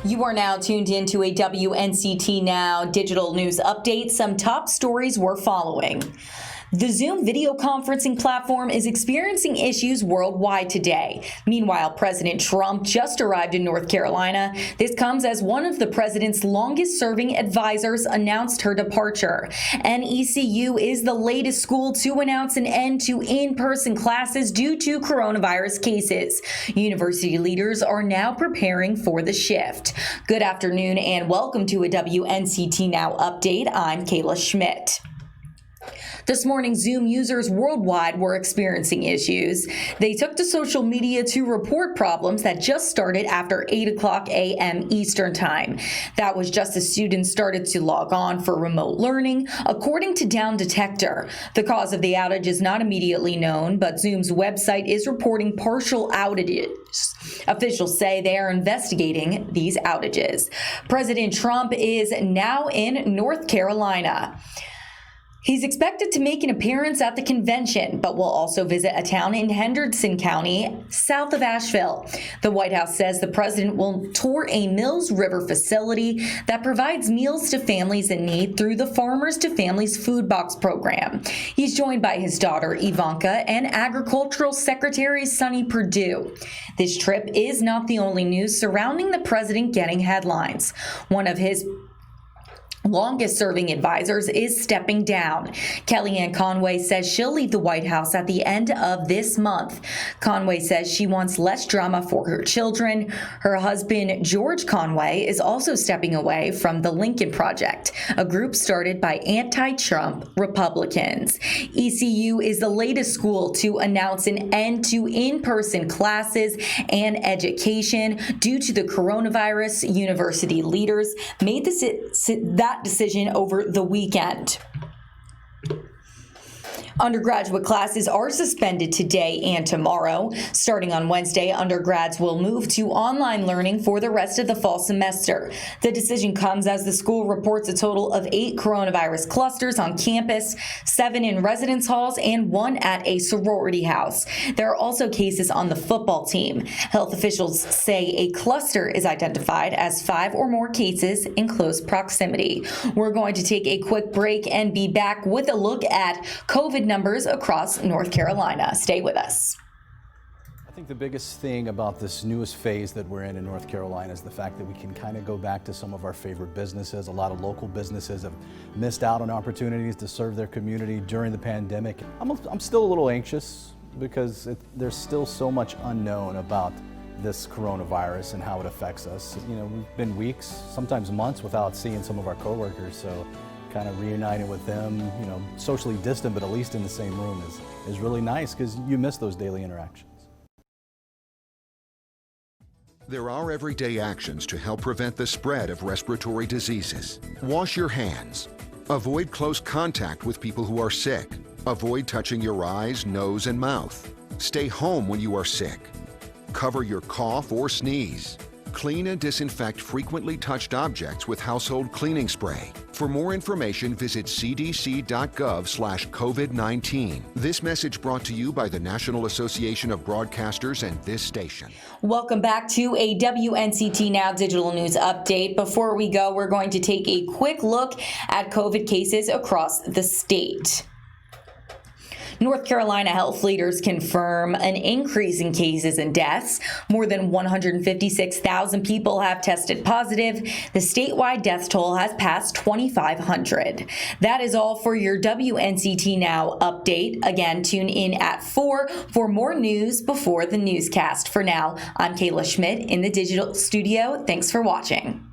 You are now tuned into a WNCT Now digital news update. Some top stories we're following. The Zoom video conferencing platform is experiencing issues worldwide today. Meanwhile, President Trump just arrived in North Carolina. This comes as one of the president's longest-serving advisors announced her departure. NECU is the latest school to announce an end to in-person classes due to coronavirus cases. University leaders are now preparing for the shift. Good afternoon and welcome to a WNCT Now update. I'm Kayla Schmidt. This morning, Zoom users worldwide were experiencing issues. They took to social media to report problems that just started after 8 o'clock a.m. Eastern Time. That was just as students started to log on for remote learning, according to Down Detector. The cause of the outage is not immediately known, but Zoom's website is reporting partial outages. Officials say they are investigating these outages. President Trump is now in North Carolina. He's expected to make an appearance at the convention, but will also visit a town in Henderson County, south of Asheville. The White House says the president will tour a Mills River facility that provides meals to families in need through the Farmers to Families Food Box program. He's joined by his daughter, Ivanka, and Agricultural Secretary Sonny Perdue. This trip is not the only news surrounding the president getting headlines. One of his longest-serving advisors is stepping down. Kellyanne Conway says she'll leave the White House at the end of this month. Conway says she wants less drama for her children. Her husband, George Conway, is also stepping away from the Lincoln Project, a group started by anti-Trump Republicans. ECU is the latest school to announce an end to in-person classes and education due to the coronavirus. University leaders made that decision over the weekend. Undergraduate classes are suspended today and tomorrow. Starting on Wednesday, undergrads will move to online learning for the rest of the fall semester. The decision comes as the school reports a total of 8 coronavirus clusters on campus, 7 in residence halls, and 1 at a sorority house. There are also cases on the football team. Health officials say a cluster is identified as 5 or more cases in close proximity. We're going to take a quick break and be back with a look at COVID numbers across North Carolina. Stay with us. I think the biggest thing about this newest phase that we're in North Carolina is the fact that we can kind of go back to some of our favorite businesses. A lot of local businesses have missed out on opportunities to serve their community during the pandemic. I'm still a little anxious because there's still so much unknown about this coronavirus and how it affects us. You know, we've been weeks, sometimes months without seeing some of our coworkers, so kind of reuniting with them, you know, socially distant, but at least in the same room is really nice because you miss those daily interactions. There are everyday actions to help prevent the spread of respiratory diseases. Wash your hands. Avoid close contact with people who are sick. Avoid touching your eyes, nose, and mouth. Stay home when you are sick. Cover your cough or sneeze. Clean and disinfect frequently touched objects with household cleaning spray. For more information, visit cdc.gov/COVID-19. This message brought to you by the National Association of Broadcasters and this station. Welcome back to a WNCT Now digital news update. Before we go, we're going to take a quick look at COVID cases across the state. North Carolina health leaders confirm an increase in cases and deaths. More than 156,000 people have tested positive. The statewide death toll has passed 2,500. That is all for your WNCT Now update. Again, tune in at 4 for more news before the newscast. For now, I'm Kayla Schmidt in the digital studio. Thanks for watching.